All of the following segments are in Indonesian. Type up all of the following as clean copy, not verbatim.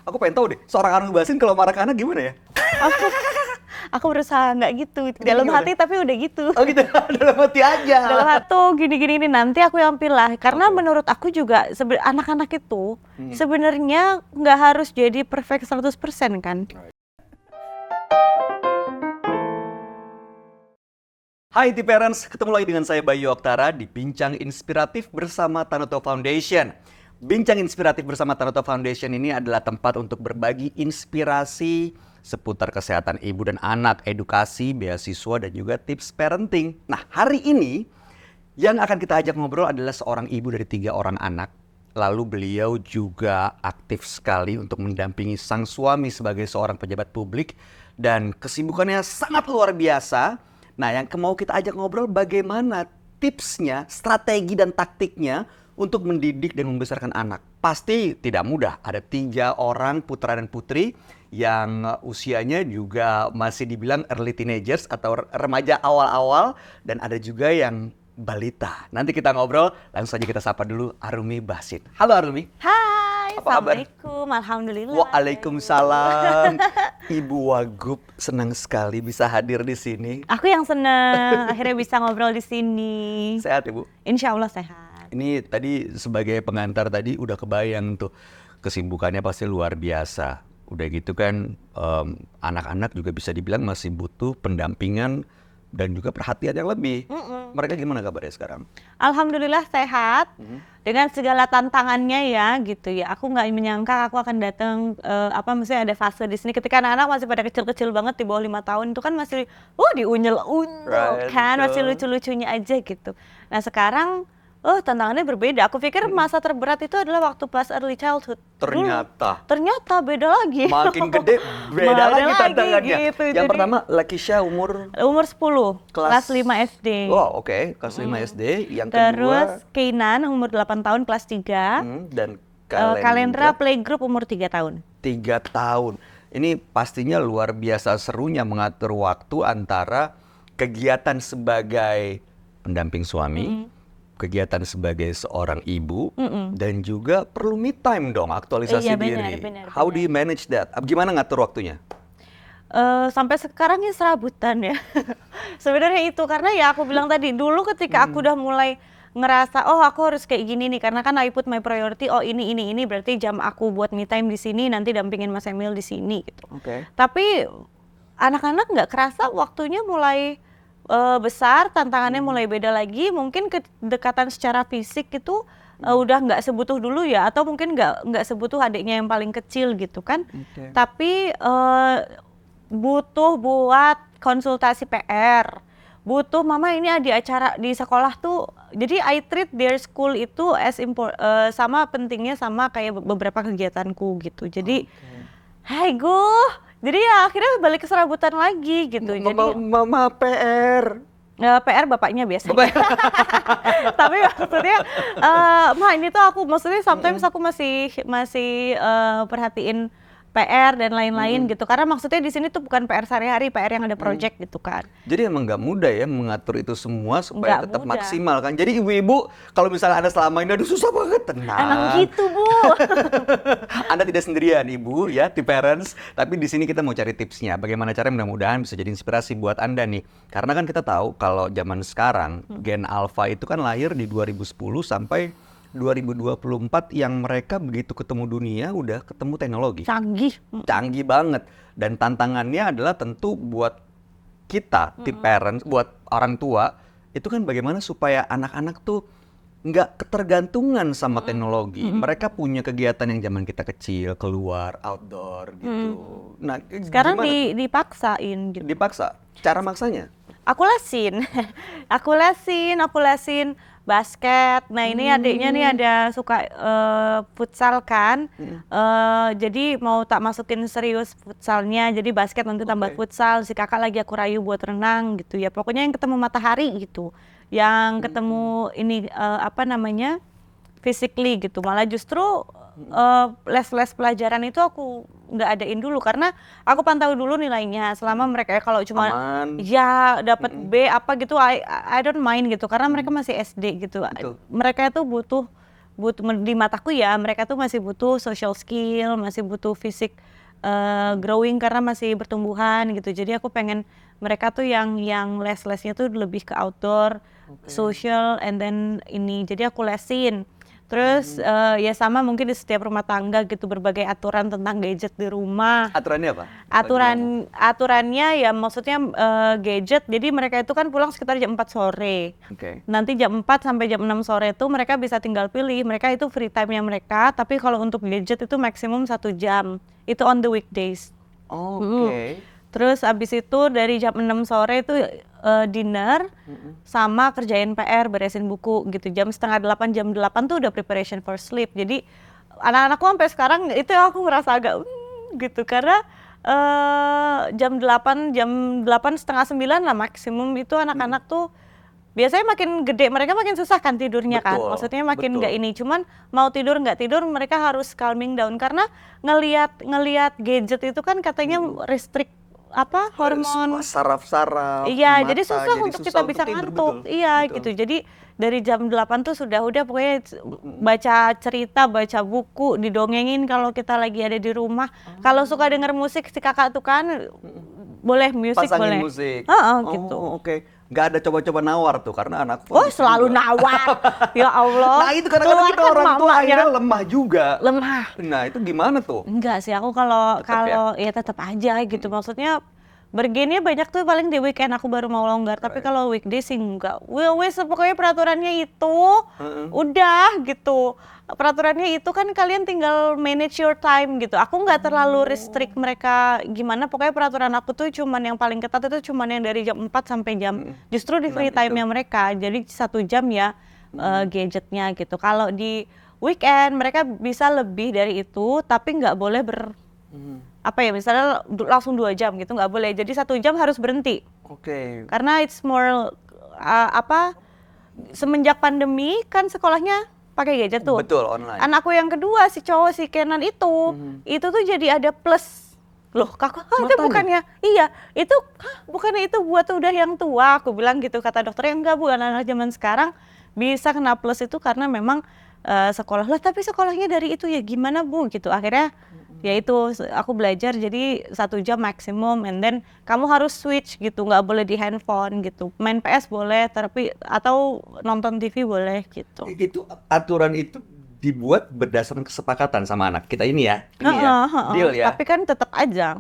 Aku pengen tahu deh, seorang Arumi Bachsin kalau marah ke anak gimana ya? Aku aku berusaha nggak gitu dalam Gimana? hati, tapi udah gitu. Oh gitu, dalam hati aja. Dalam hati tuh gini-gini ini nanti aku yang pilih, karena menurut aku juga anak-anak itu sebenarnya nggak harus jadi perfect 100% kan. Hai T-Parents, ketemu lagi dengan saya Bayu Oktara di Bincang Inspiratif bersama Tanoto Foundation. Bincang Inspiratif bersama Tanoto Foundation ini adalah tempat untuk berbagi inspirasi seputar kesehatan ibu dan anak, edukasi, beasiswa, dan juga tips parenting. Nah, hari ini yang akan kita ajak ngobrol adalah seorang ibu dari 3 orang anak. Lalu beliau juga aktif sekali untuk mendampingi sang suami sebagai seorang pejabat publik dan kesibukannya sangat luar biasa. Nah, yang mau kita ajak ngobrol bagaimana tipsnya, strategi dan taktiknya untuk mendidik dan membesarkan anak. Pasti tidak mudah. Ada 3 orang putra dan putri yang usianya juga masih dibilang early teenagers atau remaja awal-awal, dan ada juga yang balita. Nanti kita ngobrol, langsung saja kita sapa dulu Arumi Bachsin. Halo Arumi. Hai, Apa kabar? assalamualaikum, alhamdulillah. Waalaikumsalam. Ibu Wagub, senang sekali bisa hadir di sini. Aku yang seneng akhirnya bisa ngobrol di sini. Sehat Ibu? Insya Allah sehat. Ini tadi sebagai pengantar tadi udah kebayang tuh kesibukannya pasti luar biasa. Udah gitu kan anak-anak juga bisa dibilang masih butuh pendampingan dan juga perhatian yang lebih. Mereka gimana kabarnya sekarang? Alhamdulillah sehat. Dengan segala tantangannya ya gitu ya. Aku nggak menyangka aku akan datang maksudnya ada fase di sini ketika anak-anak masih pada kecil-kecil banget di bawah 5 tahun itu kan masih diunyel-unyel Right, kan, masih betul. lucu-lucunya aja gitu. Nah sekarang tantangannya berbeda. Aku pikir masa terberat itu adalah waktu pas early childhood. Ternyata beda lagi. Makin gede beda Beda lagi lagi, tantangannya. gitu. Yang Jadi- pertama Lakisha umur Umur 10, kelas 5 SD. Wow, oke, kelas 5 SD. Yang Terus kedua Keinan umur 8 tahun kelas 3. dan Kalendra playgroup umur 3 tahun. 3 tahun. Ini pastinya luar biasa serunya mengatur waktu antara kegiatan sebagai pendamping suami, kegiatan sebagai seorang ibu, dan juga perlu me time dong, aktualisasi Iya, diri. benar. How do you manage that? Gimana ngatur waktunya? Sampai sekarang ini serabutan ya. Sebenarnya itu karena ya aku bilang tadi dulu ketika aku udah mulai ngerasa aku harus kayak gini nih karena kan I put my priority, ini berarti jam aku buat me time di sini, nanti dampingin Mas Emil di sini gitu. Oke. Tapi anak-anak nggak kerasa waktunya mulai besar, tantangannya mulai beda lagi, mungkin kedekatan secara fisik itu udah nggak sebutuh dulu ya, atau mungkin nggak sebutuh adiknya yang paling kecil gitu kan. Oke. Tapi butuh buat konsultasi PR, butuh mama ini di acara di sekolah tuh, jadi I treat their school itu as sama pentingnya sama kayak beberapa kegiatanku gitu. Jadi hai jadi ya akhirnya balik ke serabutan lagi gitu. Jadi Mama PR. PR bapaknya biasanya. Tapi maksudnya ini tuh aku maksudnya sometimes aku masih perhatiin PR dan lain-lain gitu, karena maksudnya di sini tuh bukan PR sehari-hari, PR yang ada project gitu kan. Jadi emang nggak mudah ya mengatur itu semua supaya Nggak tetap mudah. maksimal kan. Jadi ibu-ibu kalau misalnya Anda selama ini aduh susah banget, tenang. Emang gitu Bu. Anda tidak sendirian ibu ya, T-Parents. Tapi di sini kita mau cari tipsnya. Bagaimana caranya mudah-mudahan bisa jadi inspirasi buat Anda nih. Karena kan kita tahu kalau zaman sekarang Gen Alpha itu kan lahir di 2010 sampai 2024 yang mereka begitu ketemu dunia udah ketemu teknologi. Canggih banget. Dan tantangannya adalah tentu buat kita, T-Parents, buat orang tua, itu kan bagaimana supaya anak-anak tuh nggak ketergantungan sama teknologi. Mereka punya kegiatan yang zaman kita kecil, keluar, outdoor gitu. Nah, Sekarang gimana? dipaksain gitu. Dipaksa. Cara maksanya? Aku lesin basket. Nah ini adiknya nih ada suka futsal kan. Jadi mau tak masukin serius futsalnya. Jadi basket nanti tambah futsal. Si kakak lagi aku rayu buat renang gitu ya. Pokoknya yang ketemu matahari gitu. Yang ketemu ini physically gitu. Malah justru les-les pelajaran itu aku nggak adain dulu karena aku pantau dulu nilainya. Selama mereka kalau cuma Aman. ya dapat B apa gitu, I don't mind gitu karena mereka masih SD gitu. Betul. Mereka itu butuh di mataku ya mereka tuh masih butuh social skill, masih butuh fisik growing karena masih bertumbuhan gitu. Jadi aku pengen mereka tuh yang les-lesnya tuh lebih ke outdoor, social, and then ini. Jadi aku lesin. Terus ya sama mungkin di setiap rumah tangga gitu berbagai aturan tentang gadget di rumah. Aturannya apa? Aturannya ya maksudnya gadget. Jadi mereka itu kan pulang sekitar jam 4 sore. Oke. Nanti jam 4 sampai jam 6 sore itu mereka bisa tinggal pilih. Mereka itu free time-nya mereka. Tapi kalau untuk gadget itu maksimum 1 jam. Itu on the weekdays. Oke. Terus abis itu dari jam 6 sore itu dinner sama kerjain PR, beresin buku gitu. Jam setengah 8, jam 8 tuh udah preparation for sleep. Jadi anak-anakku sampai sekarang itu aku merasa agak gitu karena jam 8 setengah 9 lah maksimum itu anak-anak tuh biasanya makin gede mereka makin susah kan tidurnya kan. Betul, Maksudnya makin betul. nggak ini. Cuman mau tidur nggak tidur mereka harus calming down karena ngelihat gadget itu kan katanya restrict hormon. Saraf-saraf. Iya, mata, jadi susah untuk kita bisa tidur, ngantuk. betul. Iya, Betul. gitu. Jadi dari jam 8 tuh udah pokoknya baca cerita, baca buku, didongengin kalau kita lagi ada di rumah. Kalau suka denger musik si kakak tuh kan boleh musik Pasangin boleh. musik. Gitu. Oke. Nggak ada coba-coba nawar tuh karena anakku. Oh, selalu nawar. Ya Allah. Nah itu kadang-kadang kita Keluarkan orang tua mamanya. akhirnya lemah juga. Lemah. Nah itu gimana tuh? Enggak sih, aku kalau ya tetap aja gitu. Maksudnya bergennya banyak tuh paling di weekend aku baru mau longgar. Tapi kalau weekday sih enggak. Wes pokoknya peraturannya itu udah gitu. Peraturannya itu kan kalian tinggal manage your time gitu. Aku nggak terlalu restrict mereka gimana. Pokoknya peraturan aku tuh cuman yang paling ketat itu cuman yang dari jam 4 sampai jam justru di free time-nya mereka. Jadi 1 jam ya gadgetnya gitu. Kalau di weekend mereka bisa lebih dari itu tapi nggak boleh misalnya langsung 2 jam gitu nggak boleh. Jadi 1 jam harus berhenti. Oke. Karena it's more semenjak pandemi kan sekolahnya pakai gadget tuh. Betul, online. Anakku yang kedua si cowok si Kenan itu tuh jadi ada plus. Loh, kakak itu bukannya bukannya itu buat udah yang tua, aku bilang gitu. Kata dokternya enggak Bu, anak-anak zaman sekarang bisa kena plus itu karena memang sekolah lah, tapi sekolahnya dari itu ya gimana Bu gitu. Akhirnya ya itu aku belajar jadi 1 jam maksimum, and then kamu harus switch gitu, nggak boleh di handphone gitu. Main PS boleh, tapi atau nonton TV boleh gitu. Itu aturan itu dibuat berdasarkan kesepakatan sama anak kita ini ya. Deal ya. Tapi kan tetap aja.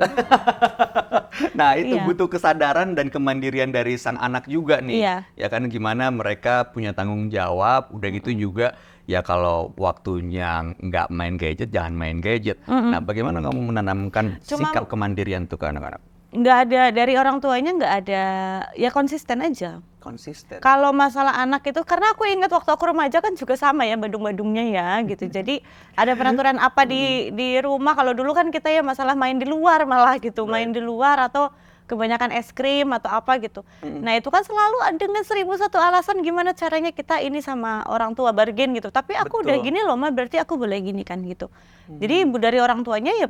Nah itu Iya. butuh kesadaran dan kemandirian dari sang anak juga nih. Iya. Ya kan gimana mereka punya tanggung jawab, udah gitu juga ya kalau waktunya nggak main gadget, jangan main gadget. Nah bagaimana kamu menanamkan sikap kemandirian tuh ke anak-anak? Nggak ada, dari orang tuanya nggak ada, ya konsisten aja. Konsisten. Kalau masalah anak itu, karena aku ingat waktu aku remaja kan juga sama ya badung-badungnya ya gitu. Jadi ada peraturan apa di rumah. Kalau dulu kan kita ya masalah main di luar malah gitu, main di luar atau kebanyakan es krim atau apa gitu. Nah itu kan selalu dengan 1001 alasan gimana caranya kita ini sama orang tua bargain gitu. Tapi aku udah gini loh Ma, berarti aku boleh gini kan gitu. Jadi dari orang tuanya ya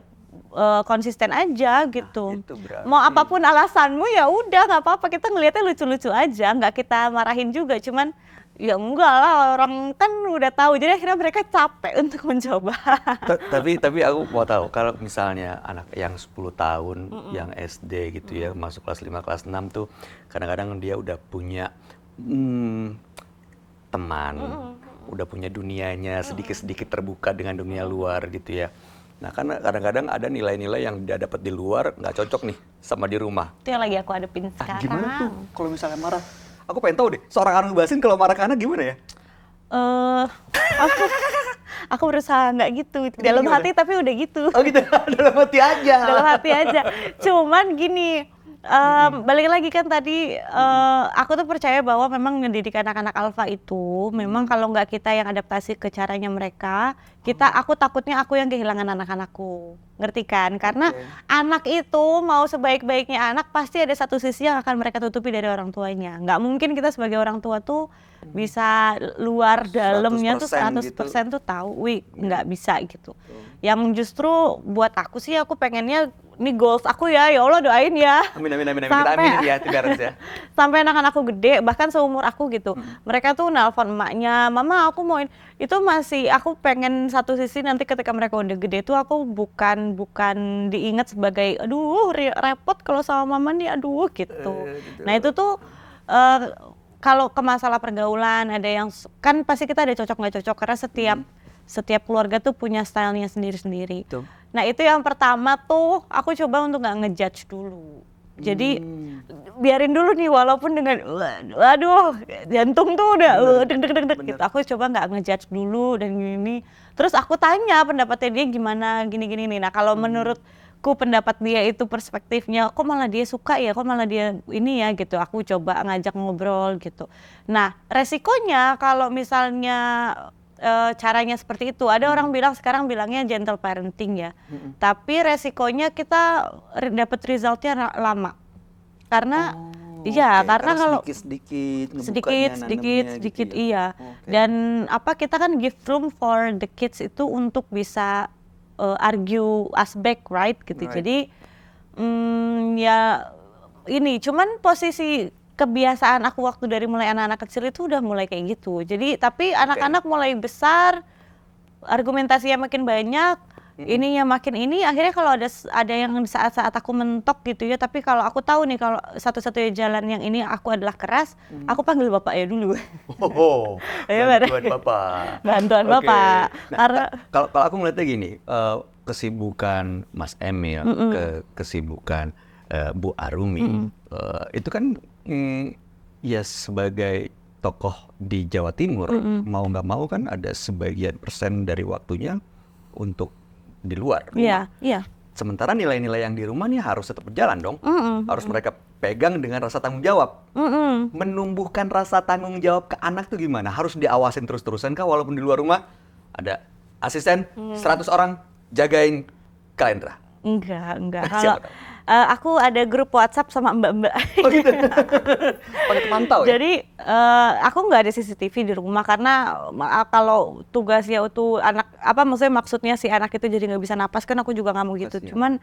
konsisten aja gitu. Itu berarti. Mau apapun alasanmu ya udah nggak apa-apa, kita ngelihatnya lucu-lucu aja, nggak kita marahin juga. Cuman ya enggak lah, orang kan udah tahu, jadi akhirnya mereka capek untuk mencoba. Tapi aku mau tahu kalau misalnya anak yang 10 tahun yang SD gitu ya masuk kelas 5 kelas 6 tuh kadang-kadang dia udah punya teman, udah punya dunianya sedikit-sedikit terbuka dengan dunia luar gitu ya. Nah karena kadang-kadang ada nilai-nilai yang dia dapat di luar nggak cocok nih sama di rumah. Itu yang lagi aku hadepin sekarang. Gimana tuh kalau misalnya marah? Aku pengen tahu deh, seorang Anu Basin kalau marah ke anak gimana ya? Aku berusaha nggak gitu, dalam hati tapi udah gitu. Oh gitu, dalam hati aja. Dalam hati aja. Cuman gini, balik lagi kan tadi, aku tuh percaya bahwa memang mendidik anak-anak alfa itu, memang kalau nggak kita yang adaptasi ke caranya mereka, Aku takutnya aku yang kehilangan anak-anakku, ngerti kan? Karena anak itu mau sebaik-baiknya anak pasti ada satu sisi yang akan mereka tutupi dari orang tuanya. Nggak mungkin kita sebagai orang tua tuh bisa luar dalamnya tuh 100% tuh tahu, nggak bisa gitu. Yang justru buat aku sih, aku pengennya ini goals aku ya Allah doain ya. Amin. Kita aminin ya, Tiberans ya. Sampai anak-anakku gede, bahkan seumur aku gitu. Mereka tuh nelpon emaknya, mama aku mau itu masih aku pengen satu sisi nanti ketika mereka udah gede tuh aku bukan diingat sebagai aduh repot kalau sama mama nih aduh gitu. Nah itu tuh kalau ke masalah pergaulan ada yang kan pasti kita ada cocok nggak cocok karena setiap keluarga tuh punya stylenya sendiri-sendiri. Nah itu yang pertama tuh aku coba untuk nggak ngejudge dulu. Jadi biarin dulu nih walaupun dengan waduh jantung tuh udah deg-deg gitu. Aku coba nggak ngejudge dulu dan gini. Terus aku tanya pendapatnya dia gimana gini-gini nih. Nah kalau menurutku pendapat dia itu perspektifnya kok malah dia suka ya, kok malah dia ini ya gitu. Aku coba ngajak ngobrol gitu. Nah resikonya kalau misalnya caranya seperti itu. Ada orang bilang sekarang bilangnya gentle parenting ya. Tapi resikonya kita dapat resultnya lama. Karena karena kalau sedikit gitu ya? Iya. Dan kita kan give room for the kids itu untuk bisa argue us back, right gitu. Jadi ya ini cuman posisi kebiasaan aku waktu dari mulai anak-anak kecil itu udah mulai kayak gitu. Jadi tapi anak-anak mulai besar, argumentasinya makin banyak, ininya makin ini. Akhirnya kalau ada yang saat-saat aku mentok gitu ya. Tapi kalau aku tahu nih kalau satu-satunya jalan yang ini aku adalah keras, aku panggil bapak ya dulu. Bantuan bapak. Bantuan bapak. Nah, karena kalau aku melihatnya gini, kesibukan Mas Emil, kesibukan Bu Arumi, itu kan ya sebagai tokoh di Jawa Timur mau nggak mau kan ada sebagian persen dari waktunya untuk di luar rumah. Iya. Sementara nilai-nilai yang di rumah nih harus tetap berjalan dong. Harus mereka pegang dengan rasa tanggung jawab. Menumbuhkan rasa tanggung jawab ke anak tuh gimana? Harus diawasin terus-terusan kah walaupun di luar rumah ada asisten 100 orang jagain kalendra? Enggak. Kalau aku ada grup WhatsApp sama mbak-mbak. Oh gitu. Pakai pemantau ya? Jadi aku nggak ada CCTV di rumah karena kalau tugasnya itu maksudnya si anak itu jadi nggak bisa napas kan aku juga nggak mau gitu. Cuman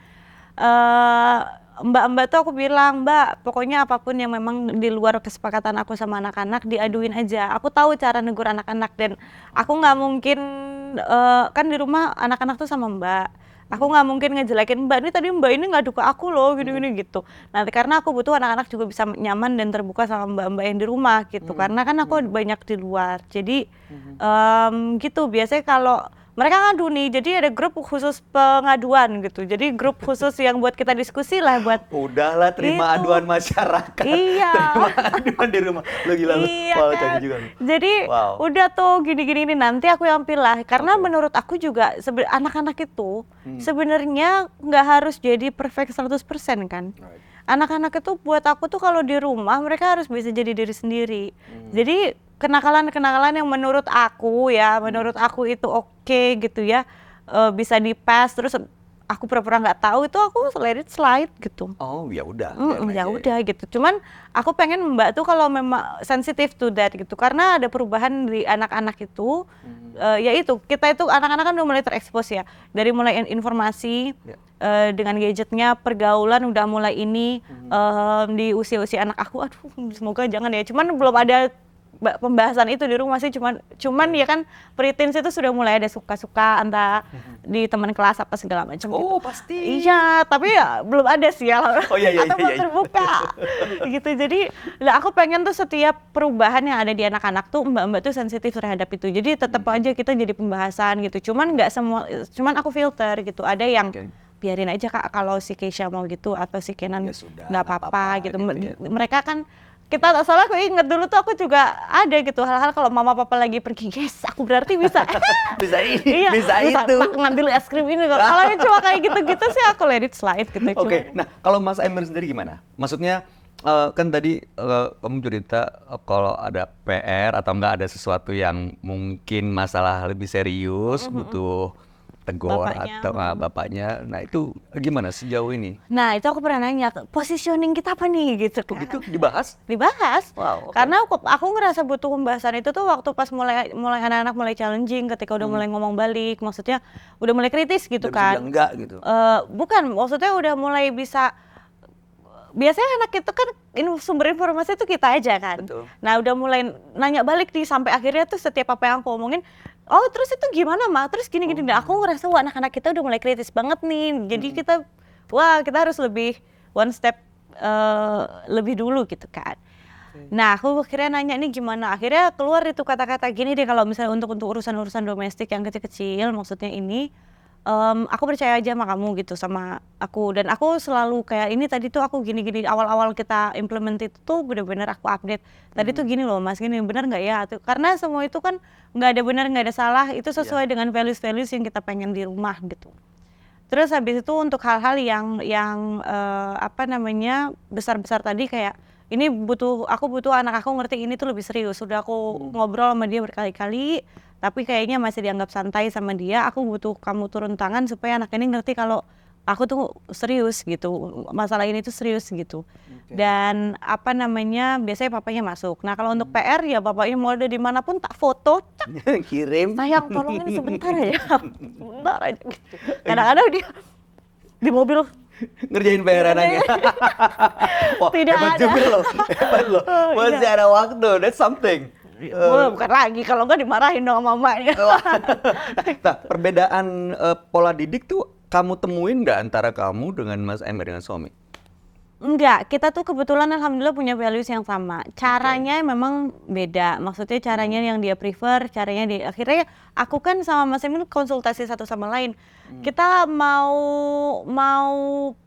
mbak-mbak tuh aku bilang, Mbak, pokoknya apapun yang memang di luar kesepakatan aku sama anak-anak diaduin aja. Aku tahu cara negur anak-anak dan aku nggak mungkin kan di rumah anak-anak tuh sama Mbak. Aku nggak mungkin ngejelekin Mbak, ini tadi Mbak ini ngadu ke aku loh, gini-gini gitu. Nanti karena aku butuh anak-anak juga bisa nyaman dan terbuka sama mbak-mbak yang di rumah gitu. Karena kan aku banyak di luar. Jadi gitu, biasanya kalau mereka ngadu nih, jadi ada grup khusus pengaduan gitu. Jadi grup khusus yang buat kita diskusi lah buat. Udahlah terima gitu. aduan masyarakat. Iya. Terima aduan di rumah. Lo gila lu. Iya kan? Juga. Jadi udah tuh gini-gini ini nanti aku yang pilih. Karena menurut aku juga anak-anak itu sebenarnya nggak harus jadi perfect 100% kan. Anak-anak itu buat aku tuh kalau di rumah mereka harus bisa jadi diri sendiri. Jadi kenakalan-kenakalan yang menurut aku itu oke gitu ya, bisa di-pass terus aku pura-pura nggak tahu itu aku let it slide gitu. Oh ya udah. Ya udah gitu. Cuman aku pengen Mbak tuh kalau memang sensitive to that gitu karena ada perubahan di anak-anak itu, yaitu kita itu anak-anak kan udah mulai terekspos ya dari mulai informasi. Dengan gadgetnya, pergaulan udah mulai ini di usia-usia anak aku, aduh semoga jangan ya. Cuman belum ada pembahasan itu di rumah sih, cuman ya kan preteens itu sudah mulai ada suka-suka antara di teman kelas apa segala macam. Oh gitu. pasti. Iya, tapi ya belum ada sih ya. Atau belum terbuka. Gitu. Jadi aku pengen tuh setiap perubahan yang ada di anak-anak tuh mbak-mbak tuh sensitif terhadap itu. Jadi tetap aja kita jadi pembahasan gitu. Cuman nggak semua, cuman aku filter gitu. Ada yang biarin aja Kak kalau si Keisha mau gitu atau si Kenan nggak apa-apa gitu. Mereka kan soalnya aku inget dulu tuh aku juga ada gitu hal-hal kalau mama papa lagi pergi, yes aku berarti bisa bisa itu ngambil es krim ini. Kalau yang cuma kayak gitu-gitu sih aku let it slide gitu. Oke. Nah kalau Mas Emir sendiri gimana? Maksudnya Kan tadi kamu cerita kalau ada PR atau enggak ada sesuatu yang mungkin masalah lebih serius butuh tegur Bapaknya, atau bapaknya. Nah itu gimana sejauh ini? Nah, itu aku pernah nanya, positioning kita apa nih gitu kan. Itu dibahas? Dibahas. Wow, oke. Karena aku ngerasa butuh pembahasan itu tuh waktu pas mulai anak-anak mulai challenging, ketika udah mulai ngomong balik, maksudnya udah mulai kritis gitu Udah bisa bilang kan. enggak gitu. Bukan, maksudnya udah mulai bisa. Biasanya anak itu kan sumber informasi itu kita aja kan. Betul. Nah udah mulai nanya balik nih sampai akhirnya tuh setiap apa yang aku omongin, oh terus itu gimana Ma? Terus gini-gini. Dan aku ngerasa wah anak-anak kita udah mulai kritis banget nih. Jadi kita harus lebih one step lebih dulu gitu kan. Nah aku akhirnya nanya nih gimana. Akhirnya keluar itu kata-kata gini deh, kalau misalnya untuk urusan-urusan domestik yang kecil-kecil, maksudnya ini aku percaya aja sama kamu gitu, sama aku. Dan aku selalu kayak ini tadi tuh aku gini-gini, awal-awal kita implement itu tuh bener-bener aku update. Tadi tuh gini loh Mas, gini bener nggak ya? Karena semua itu kan nggak ada benar nggak ada salah, itu sesuai dengan values-values yang kita pengen di rumah gitu. Terus habis itu untuk hal-hal yang apa namanya besar-besar tadi, kayak ini aku butuh anak aku ngerti ini tuh lebih serius. Sudah aku ngobrol sama dia berkali-kali, tapi kayaknya masih dianggap santai sama dia. Aku butuh kamu turun tangan supaya anak ini ngerti kalau aku tuh serius gitu, masalah ini tuh serius gitu. Dan apa namanya, biasanya papanya masuk. Nah kalau untuk PR ya bapaknya mau ada dimanapun tak foto, Kirim. sayang tolong ini sebentar aja, sebentar aja gitu. Kadang-kadang dia di mobil Ngerjain PR anaknya. Wah, Tidak hebat ada. juga loh. Hebat loh. Masih ada waktu. That's something. wah, bukan lagi, kalau enggak dimarahin dong sama mamanya. Nah, perbedaan pola didik tuh kamu temuin nggak antara kamu dengan Mas Emir dengan suami? Enggak, kita tuh kebetulan alhamdulillah punya values yang sama. Caranya memang beda. Maksudnya caranya yang dia prefer, caranya dia akhirnya aku kan sama Mas Emil konsultasi satu sama lain. Kita mau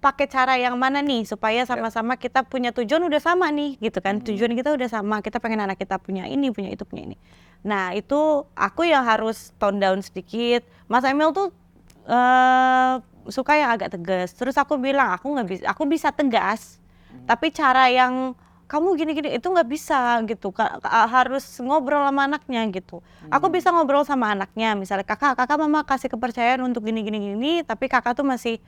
pakai cara yang mana nih supaya sama-sama kita punya tujuan udah sama nih gitu kan. Tujuan kita udah sama. Kita pengen anak kita punya ini, punya itu, punya ini. Nah, itu aku yang harus tone down sedikit. Mas Emil tuh suka yang agak tegas. Terus aku bilang aku bisa tegas, tapi cara yang kamu gini-gini itu nggak bisa gitu. Harus ngobrol sama anaknya gitu. Aku bisa ngobrol sama anaknya, misalnya kakak mama kasih kepercayaan untuk gini, tapi kakak tuh masih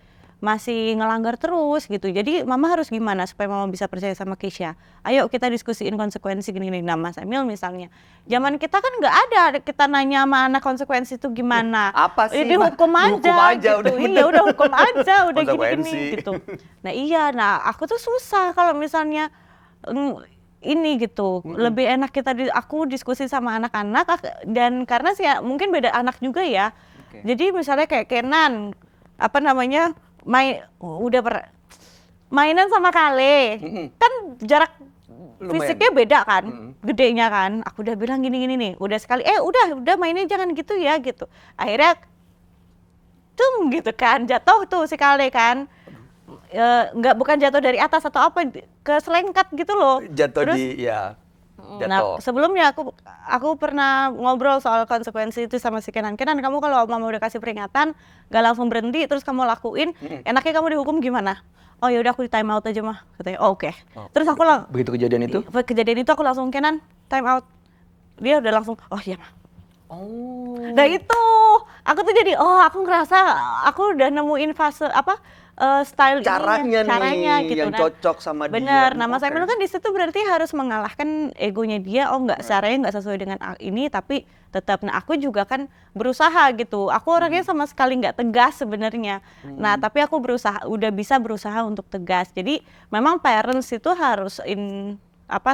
ngelanggar terus gitu. Jadi mama harus gimana supaya mama bisa percaya sama Keisha? Ayo kita diskusiin konsekuensi gini-gini. Nah Mas Emil misalnya, zaman kita kan nggak ada kita nanya sama anak konsekuensi itu gimana. Apa sih? Jadi hukum aja gitu. Udah Iya udah hukum aja, udah Konsekuensi. gini-gini gitu. Nah iya, nah aku tuh susah kalau misalnya ini gitu. Lebih enak aku diskusi sama anak-anak, dan karena sih ya, mungkin beda anak juga ya. Jadi misalnya kayak Kenan, apa namanya, mainan sama Kale, kan jarak Lumayan. fisiknya beda kan, gedenya kan. Aku udah bilang gini nih, udah sekali, udah mainnya jangan gitu ya gitu. Akhirnya, gitu kan, jatuh tuh si Kale kan. Bukan jatuh dari atas atau apa, keselengkat gitu loh. Jatuh Terus, jatuh. nah sebelumnya aku pernah ngobrol soal konsekuensi itu sama si Kenan. Kamu kalau mama udah kasih peringatan gak langsung berhenti terus kamu lakuin, enaknya kamu dihukum gimana? Oh ya udah aku di time out aja mah katanya. Oh, oke. Terus aku Begitu kejadian itu? aku langsung Kenan time out. Dia udah langsung oh iya mah. Oh. Nah itu aku tuh jadi aku ngerasa aku udah nemuin fase style Caranya gitu. yang cocok sama dia. Bener. Nah Mas Oke. Emil kan di situ berarti harus mengalahkan egonya dia. Oh enggak, caranya nggak sesuai dengan ini, tapi tetap. Nah aku juga kan berusaha gitu. Aku orangnya sama sekali nggak tegas sebenarnya. Nah tapi aku udah bisa berusaha untuk tegas. Jadi memang parents itu harus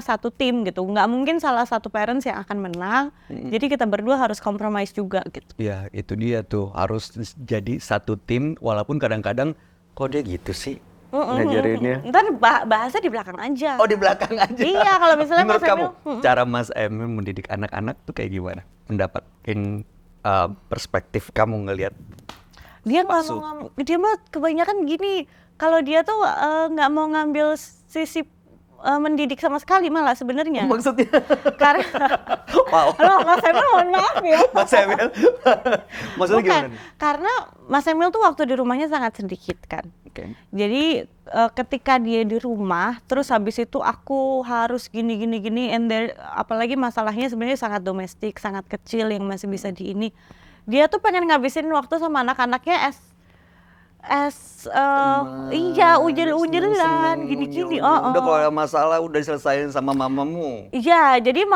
satu tim gitu. Nggak mungkin salah satu parents yang akan menang. Jadi kita berdua harus compromise juga gitu. Ya itu dia tuh, harus jadi satu tim walaupun kadang-kadang kok dia gitu sih ngajarinnya. Ntar bahasa di belakang aja. Oh di belakang aja. Iya, kalau misalnya Menurut Mas kamu Emil, cara Mas Emil mendidik anak-anak tuh kayak gimana? Pendapat perspektif kamu ngelihat? dia nggak Maksud. dia mah kebanyakan gini, kalau dia tuh nggak mau ngambil sisi mendidik sama sekali malah sebenarnya. Maksudnya? Karena Wow. Loh, Mas Emil mohon maaf ya. Mas Emil. Maksudnya Bukan, gimana nih? karena Mas Emil tuh waktu di rumahnya sangat sedikit kan. Oke. Jadi ketika dia di rumah, terus habis itu aku harus gini, and apalagi masalahnya sebenarnya sangat domestik, sangat kecil yang masih bisa di ini. Dia tuh pengen ngabisin waktu sama anak-anaknya iya ujel-ujelan Seneng-seneng, gini-gini. unyu-unyu. Udah kalau ada masalah udah diselesain sama mamamu. Iya, jadi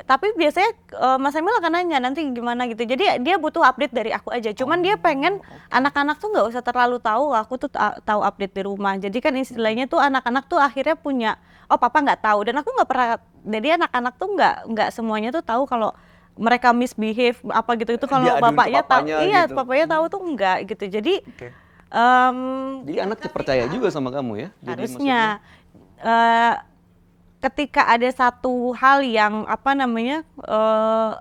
tapi biasanya Mas Emil akan nanya nanti gimana gitu. Jadi dia butuh update dari aku aja. Cuman dia pengen anak-anak tuh nggak usah terlalu tahu aku tuh tahu update di rumah. Jadi kan istilahnya tuh anak-anak tuh akhirnya punya papa nggak tahu dan aku nggak pernah. Jadi anak-anak tuh nggak semuanya tuh tahu kalau mereka misbehave apa gitu itu kalau Diaduin ke bapaknya tahu. papanya Iya, gitu. papanya tahu tuh enggak gitu. Jadi Oke. em, Jadi anak percaya juga sama kamu ya? Jadi harusnya ketika ada satu hal yang apa namanya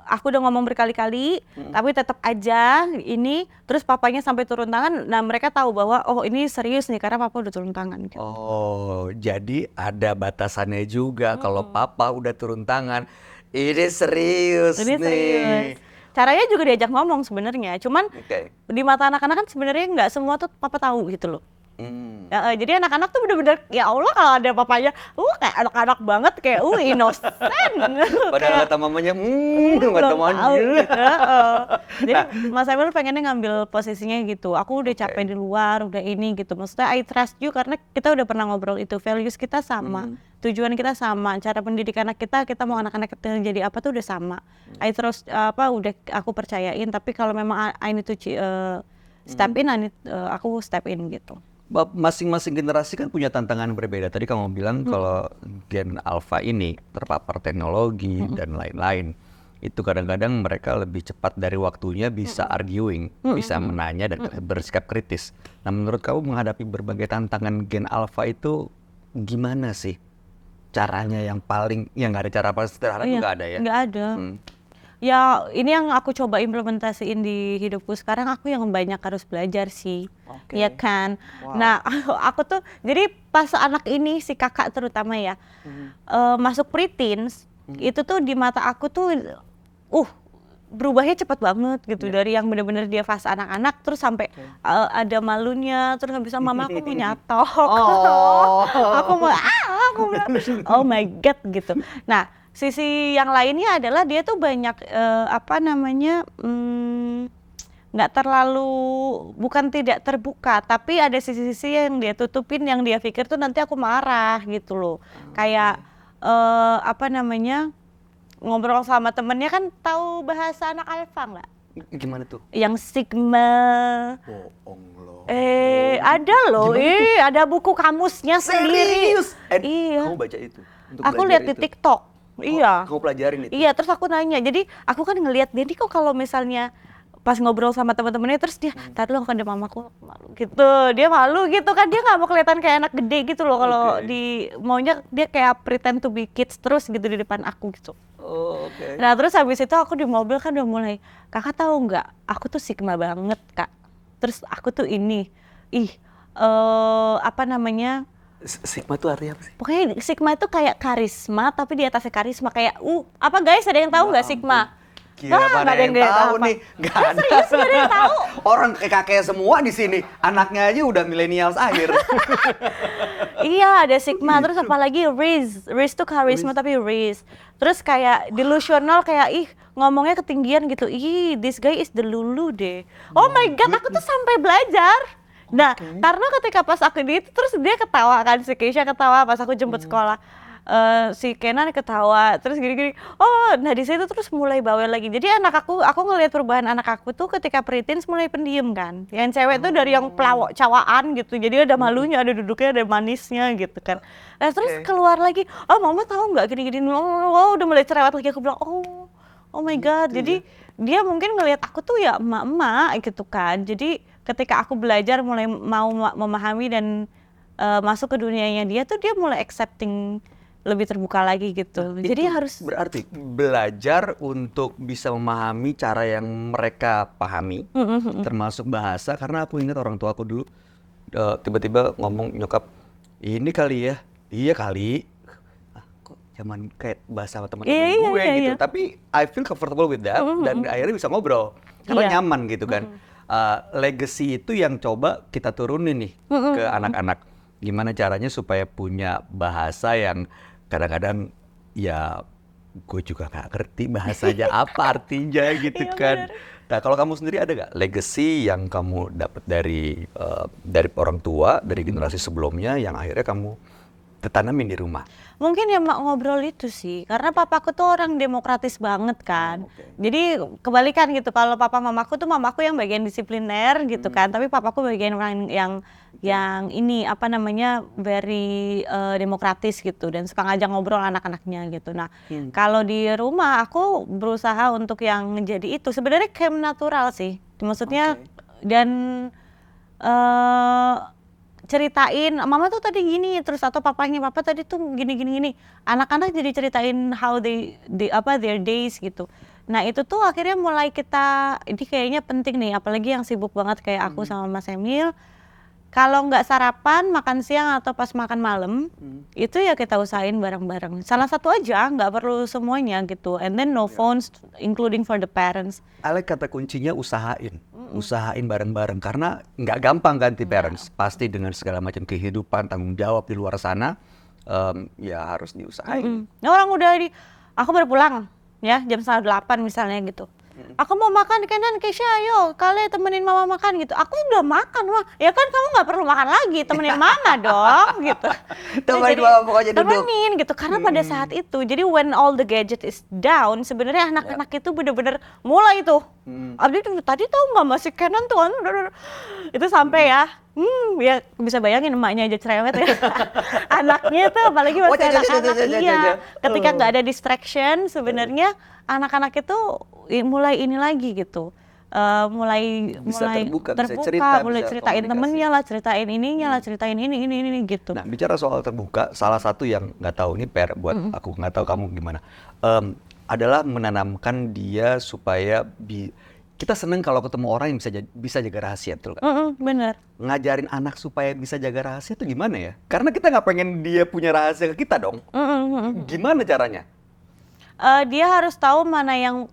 aku udah ngomong berkali-kali tapi tetap aja ini terus papanya sampai turun tangan, nah mereka tahu bahwa oh ini serius nih karena papa udah turun tangan gitu. Oh, jadi ada batasannya juga kalau papa udah turun tangan. Ini serius Ini nih. serius. Caranya juga diajak ngomong sebenarnya, cuman Oke. di mata anak-anak kan sebenarnya nggak semua tuh papa tahu gitu loh. Hmm. Ya, jadi anak-anak tuh bener-bener ya Allah kalau ada papanya, kayak anak-anak banget kayak innocent. Padahal kata mamanya, kata Belum mamanya. tahu gitu. Jadi Mas Emil pengennya ngambil posisinya gitu. Aku udah capek di luar, udah ini gitu. Maksudnya I trust you karena kita udah pernah ngobrol itu. Values kita sama, tujuan kita sama, cara pendidik anak kita mau anak-anak kita jadi apa tuh udah sama. I trust udah aku percayain. Tapi kalau memang I need to step in, aku step in gitu. Masing-masing generasi kan punya tantangan berbeda. Tadi kamu bilang kalau gen alpha ini terpapar teknologi dan lain-lain. Itu kadang-kadang mereka lebih cepat dari waktunya bisa arguing, bisa menanya dan bersikap kritis. Nah, menurut kamu menghadapi berbagai tantangan gen alpha itu gimana sih? Caranya yang paling, yang nggak ada cara paling sederhana itu nggak ada ya? Nggak ada. Ya ini yang aku coba implementasiin di hidupku sekarang, aku yang banyak harus belajar sih. Oke. Ya kan. Wow. Nah aku tuh jadi pas anak ini si kakak terutama ya masuk preteens itu tuh di mata aku tuh berubahnya cepat banget gitu. Dari yang benar-benar dia fase anak-anak terus sampai ada malunya, terus nggak bisa mama aku mau nyatok. aku bilang oh my god gitu. Nah sisi yang lainnya adalah dia tuh banyak nggak terlalu, bukan tidak terbuka, tapi ada sisi-sisi yang dia tutupin yang dia pikir tuh nanti aku marah gitu loh. Kayak ngobrol sama temennya kan tahu bahasa anak alfa nggak? Gimana tuh? Yang sigma. Bohong loh. Ada loh, ada buku kamusnya sendiri. Serius? Iya. Kamu baca itu? Untuk Aku belajar lihat di itu? TikTok. Iya. Kamu pelajarin itu? Iya, terus aku nanya. Jadi aku kan ngelihat dia nih kok kalau misalnya pas ngobrol sama teman-temannya terus dia, tadi lo kan ada mamaku malu gitu. Dia malu gitu kan, dia nggak mau kelihatan kayak anak gede gitu loh kalau maunya dia kayak pretend to be kids terus gitu di depan aku gitu. Oh, oke. Nah terus habis itu aku di mobil kan udah mulai, kakak tahu nggak? Aku tuh sigma banget kak. Terus aku tuh ini, Sigma itu artinya apa sih? pokoknya sigma itu kayak karisma tapi di atasnya karisma kayak apa guys, ada yang tahu nggak sigma? Kira Nggak pada yang tahu nih, nggak ada. Serius nggak ada yang tahu? Orang kakek semua di sini, anaknya aja udah milenials akhir. Iya ada sigma, terus apalagi Riz tuh karisma tapi Riz. Terus kayak delusional kayak ngomongnya ketinggian gitu. This guy is the lulu deh. Oh my god, aku tuh sampai belajar. Nah, karena ketika pas aku di itu terus dia ketawa kan, si Keisha ketawa pas aku jemput sekolah. Si Kenan ketawa, terus gini-gini. Nah di situ terus mulai bawel lagi. Jadi aku ngelihat perubahan anak aku tuh ketika preteens mulai pendiam kan. Yang cewek tuh dari yang pelawak cawaan gitu. Jadi ada malunya, ada duduknya, ada manisnya gitu kan. Nah terus keluar lagi, mama tahu nggak gini-gini. Udah mulai cerewet lagi. Aku bilang, oh my god. Jadi dia mungkin ngelihat aku tuh ya emak-emak gitu kan. Jadi ketika aku belajar mulai mau memahami dan masuk ke dunianya dia tuh dia mulai accepting, lebih terbuka lagi gitu. Jadi harus berarti belajar untuk bisa memahami cara yang mereka pahami, termasuk bahasa. Karena aku ingat orang tua aku dulu tiba-tiba ngomong, nyokap, ini kali ya, iya kali, kayak bahasa sama teman-teman Iya, gue iya, gitu. iya. Tapi I feel comfortable with that dan akhirnya bisa ngobrol karena Iya. nyaman gitu kan. Legacy itu yang coba kita turunin nih ke anak-anak. Gimana caranya supaya punya bahasa yang kadang-kadang ya gue juga nggak ngerti bahasanya apa artinya gitu Iya, kan. bener. Nah, kalau kamu sendiri ada nggak legacy yang kamu dapat dari orang tua, dari generasi sebelumnya yang akhirnya kamu tanamin di rumah? Mungkin ya mak ngobrol itu sih, karena papaku tuh orang demokratis banget kan. Oke. Jadi kebalikan gitu, kalau papa mamaku tuh mamaku yang bagian disipliner gitu kan, tapi papaku bagian orang yang ini apa namanya very demokratis gitu dan suka ngajak ngobrol anak-anaknya gitu. Nah, kalau di rumah aku berusaha untuk yang jadi itu sebenarnya kayak natural sih. Maksudnya dan ceritain mama tuh tadi gini terus atau papanya papa tadi tuh gini anak-anak jadi ceritain how their days gitu. Nah itu tuh akhirnya mulai kita ini kayaknya penting nih apalagi yang sibuk banget kayak aku sama Mas Emil. Kalau nggak sarapan, makan siang atau pas makan malam, itu ya kita usahain bareng-bareng. Salah satu aja, nggak perlu semuanya gitu. And then no phones, including for the parents. I like kata kuncinya usahain, usahain bareng-bareng karena nggak gampang ganti parents. Pasti dengan segala macam kehidupan, tanggung jawab di luar sana, ya harus diusahain. Nah, orang udah aku baru pulang ya jam 7:30 misalnya gitu. Aku mau makan Kenan, Keisha ayo kalian temenin mama makan gitu. Aku udah makan mah, ya kan kamu nggak perlu makan lagi, temenin mama dong gitu. Temenin Jadi, mama pokoknya duduk. temenin gitu karena pada saat itu, jadi when all the gadget is down, sebenarnya anak-anak itu bener-bener mulai tuh. Abis itu tadi tahu nggak masih Kenan tuh, itu sampai ya bisa bayangin emaknya aja cerewet ya. Anaknya tuh apalagi masih anak-anak iya. Ketika nggak ada distraction sebenarnya anak-anak itu mulai ini lagi gitu. Mulai terbuka, bisa cerita, mulai bisa ceritain komunikasi. temennya lah, ceritain ininya lah, ceritain ini gitu. Nah, bicara soal terbuka, salah satu yang nggak tahu ini buat aku nggak tahu kamu gimana, adalah menanamkan dia supaya kita seneng kalau ketemu orang yang bisa jaga rahasia, betul kan? Bener. Ngajarin anak supaya bisa jaga rahasia itu gimana ya? Karena kita nggak pengen dia punya rahasia ke kita dong. Gimana caranya? Dia harus tahu mana yang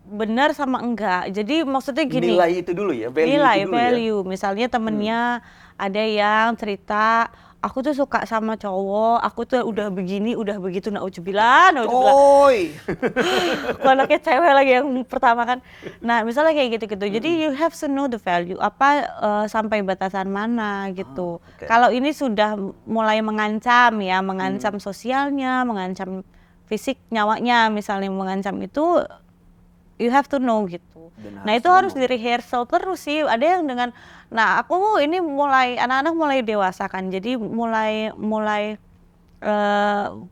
benar sama enggak. Jadi maksudnya gini. Nilai itu dulu ya, value Nilai, itu dulu value. Misalnya temennya ada yang cerita, aku tuh suka sama cowok, aku tuh udah begini, udah begitu, nauzubillah. Oi. Aku anaknya cewek lagi yang pertama kan. Nah misalnya kayak gitu-gitu. Jadi you have to know the value, apa sampai batasan mana gitu. Okay. Kalau ini sudah mulai mengancam ya, mengancam sosialnya, mengancam fisik nyawanya, misalnya mengancam itu, you have to know gitu. Dan Nah harus itu harus ngomong. di rehearsal terus sih. Ada yang dengan, nah aku ini mulai anak-anak mulai dewasa kan, jadi mulai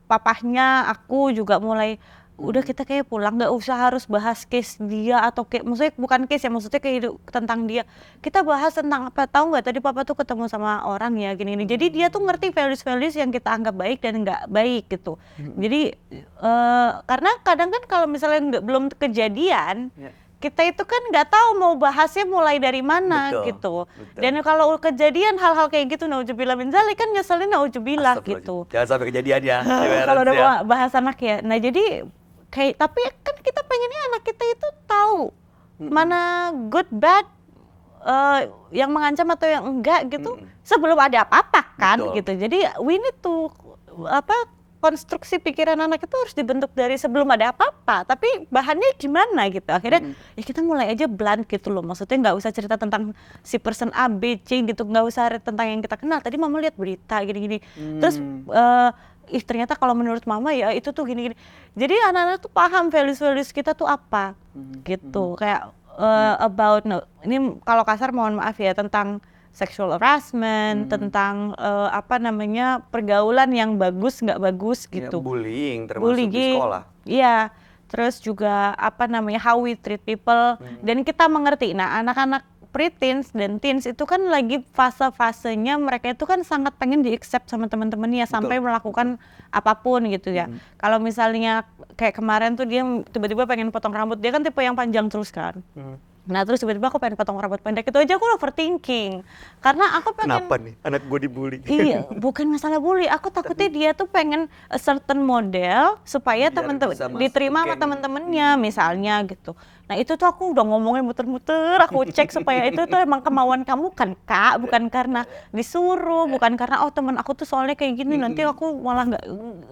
papahnya aku juga mulai udah kita kayak pulang nggak usah harus bahas case dia atau kayak maksudnya bukan case ya maksudnya kayak tentang dia, kita bahas tentang apa, tahu nggak tadi papa tuh ketemu sama orang ya gini jadi dia tuh ngerti values yang kita anggap baik dan nggak baik gitu. Jadi karena kadang kan kalau misalnya belum kejadian kita itu kan nggak tahu mau bahasnya mulai dari mana. Betul, gitu. betul. Dan kalau kejadian hal-hal kayak gitu nauzubillah min dzalik kan nyeselin nauzubillah gitu. Jangan sampai kejadian ya. Kalau udah bahas anak ya. Nah jadi kayak tapi kan kita pengennya anak kita itu tahu mana good bad yang mengancam atau yang enggak gitu sebelum ada apa-apa kan. Betul. Gitu. Jadi we need to konstruksi pikiran anak itu harus dibentuk dari sebelum ada apa-apa, tapi bahannya gimana gitu. Akhirnya ya kita mulai aja blunt gitu loh, maksudnya nggak usah cerita tentang si person A, B, C gitu, nggak usah tentang yang kita kenal. Tadi mama lihat berita gini-gini, terus ternyata kalau menurut mama ya itu tuh gini-gini. Jadi anak-anak tuh paham values kita tuh apa gitu, kayak about ini kalau kasar mohon maaf ya tentang sexual harassment, tentang pergaulan yang bagus nggak bagus gitu. Ya, bullying termasuk di sekolah. Iya, terus juga how we treat people dan kita mengerti. Nah, anak-anak preteens dan teens itu kan lagi fase-fasenya mereka itu kan sangat pengen di-accept sama teman-temannya sampai melakukan apapun gitu ya. Kalau misalnya kayak kemarin tuh dia tiba-tiba pengen potong rambut, dia kan tipe yang panjang terus kan. Nah terus tiba-tiba aku pengen potong rambut pendek, itu aja aku overthinking. Karena aku pengen Kenapa nih anak gue dibully? iya, bukan masalah bully. Aku takutnya dia tuh pengen a certain model supaya Biar temen-temen bisa masuk diterima ke sama geng. temen-temennya misalnya gitu. Nah itu tuh aku udah ngomongin muter-muter, aku cek supaya itu tuh emang kemauan kamu kan Kak, bukan karena disuruh, bukan karena oh temen aku tuh soalnya kayak gini nanti aku malah nggak,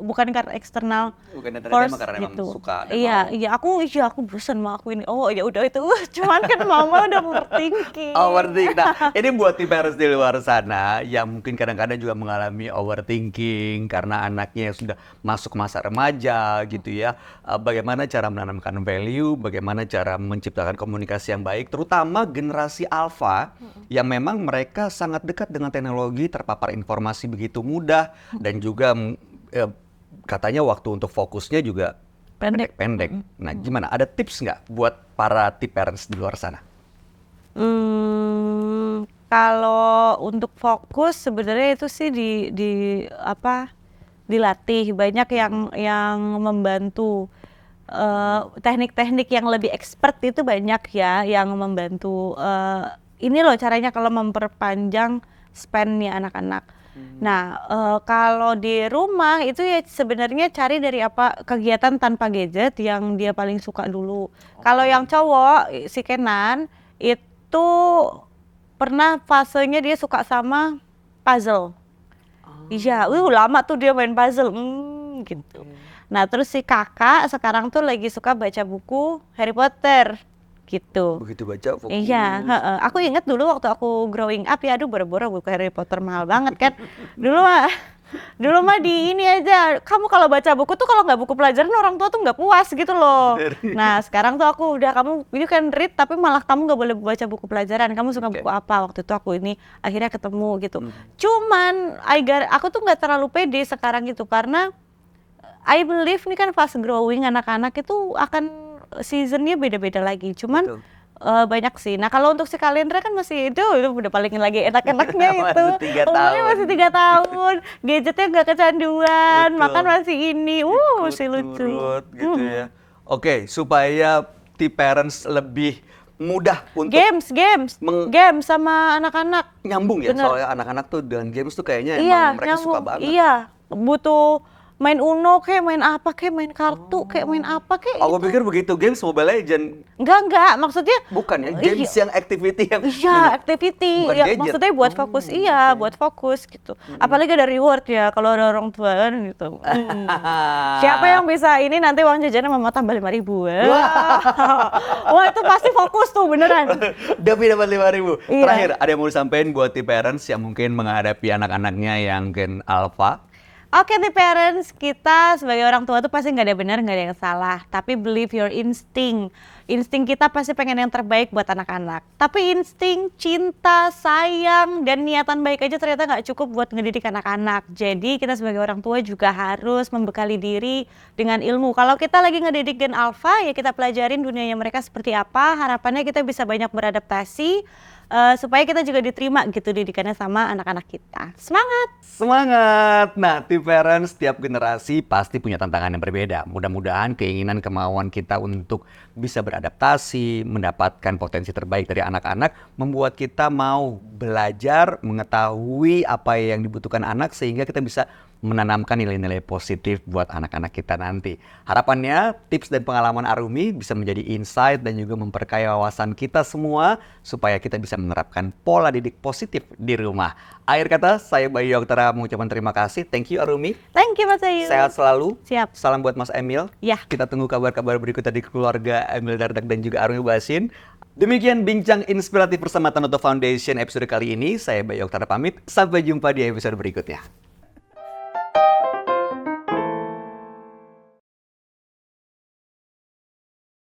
bukan karena eksternal Bukan ternyata force emang karena emang gitu. suka dan Iya, mau. aku bosan mau aku ini. Oh ya udah itu, cuman kan mama udah overthinking. Overthinking. Nah, ini buat parents di luar sana yang mungkin kadang-kadang juga mengalami overthinking karena anaknya sudah masuk masa remaja gitu ya. Bagaimana cara menanamkan value, bagaimana cara menciptakan komunikasi yang baik, terutama generasi alpha yang memang mereka sangat dekat dengan teknologi, terpapar informasi begitu mudah dan juga katanya waktu untuk fokusnya juga pendek. Nah, gimana? Ada tips nggak buat para parents di luar sana? Kalau untuk fokus sebenarnya itu sih dilatih, banyak yang membantu. Teknik-teknik yang lebih expert itu banyak ya yang membantu. Ini loh caranya kalau memperpanjang span-nya anak-anak. Nah, kalau di rumah itu ya sebenarnya cari dari apa kegiatan tanpa gadget yang dia paling suka dulu. Kalau yang cowok si Kenan itu pernah fasenya dia suka sama puzzle. Iya, lama tuh dia main puzzle, gitu. Nah terus si kakak sekarang tuh lagi suka baca buku Harry Potter, gitu. Begitu baca fokus. Iya, aku inget dulu waktu aku growing up ya, aduh boro-boro buku Harry Potter mahal banget kan. Dulu mah di ini aja, kamu kalau baca buku tuh kalau nggak buku pelajaran orang tua tuh nggak puas gitu loh. Nah sekarang tuh aku udah, kamu you can read tapi malah kamu nggak boleh baca buku pelajaran. Kamu suka buku apa? Waktu itu aku ini akhirnya ketemu gitu. Cuman aku tuh nggak terlalu pede sekarang gitu karena I believe ini kan fast growing, anak-anak itu akan seasonnya beda-beda lagi. Cuman banyak sih. Nah kalau untuk si Kalendra kan masih itu udah paling lagi enak-enaknya itu. Umurnya masih 3 tahun, gadgetnya nggak kecanduan, makan masih ini, masih lucu. Gitu ya. Oke, supaya parents lebih mudah untuk Games sama anak-anak. nyambung ya. Bener. Soalnya anak-anak tuh dengan games tuh kayaknya Iya, emang mereka suka banget. Iya, butuh main Uno kayak main apa kayak main kartu kayak main apa kayak Aku pikir begitu games Mobile Legend. enggak maksudnya Bukan ya, games yang activity yang activity bukan ya, gadget. maksudnya buat fokus, buat fokus gitu. Apalagi ada reward ya kalau ada orang tua kan gitu. Siapa yang bisa ini nanti uang jajannya mama tambah 5.000. Wah itu pasti fokus tuh beneran. Dapat 5.000. Iya. Terakhir, ada yang mau disampaikan buat parents yang mungkin menghadapi anak-anaknya yang gen alpha? Oke nih parents, kita sebagai orang tua tuh pasti nggak ada benar, nggak ada yang salah. Tapi believe your instinct. Insting kita pasti pengen yang terbaik buat anak-anak. Tapi insting, cinta, sayang, dan niatan baik aja ternyata nggak cukup buat ngedidik anak-anak. Jadi kita sebagai orang tua juga harus membekali diri dengan ilmu. Kalau kita lagi ngedidik gen alpha, ya kita pelajarin dunianya mereka seperti apa. Harapannya kita bisa banyak beradaptasi. Supaya kita juga diterima gitu didikannya sama anak-anak kita. Semangat! Semangat! Nah, parents setiap generasi pasti punya tantangan yang berbeda. Mudah-mudahan keinginan kemauan kita untuk bisa beradaptasi, mendapatkan potensi terbaik dari anak-anak, membuat kita mau belajar, mengetahui apa yang dibutuhkan anak sehingga kita bisa menanamkan nilai-nilai positif buat anak-anak kita nanti. Harapannya tips dan pengalaman Arumi bisa menjadi insight dan juga memperkaya wawasan kita semua supaya kita bisa menerapkan pola didik positif di rumah. Akhir kata, saya Bayu Oktaara mengucapkan terima kasih. Thank you Arumi. Thank you Mas Ayu. Sehat selalu. Siap. Salam buat Mas Emil. Ya. Kita tunggu kabar-kabar berikutnya di keluarga Emil Dardak dan juga Arumi Basin. Demikian bincang inspiratif bersama Tanoto Foundation episode kali ini. Saya Bayu Oktaara pamit. Sampai jumpa di episode berikutnya.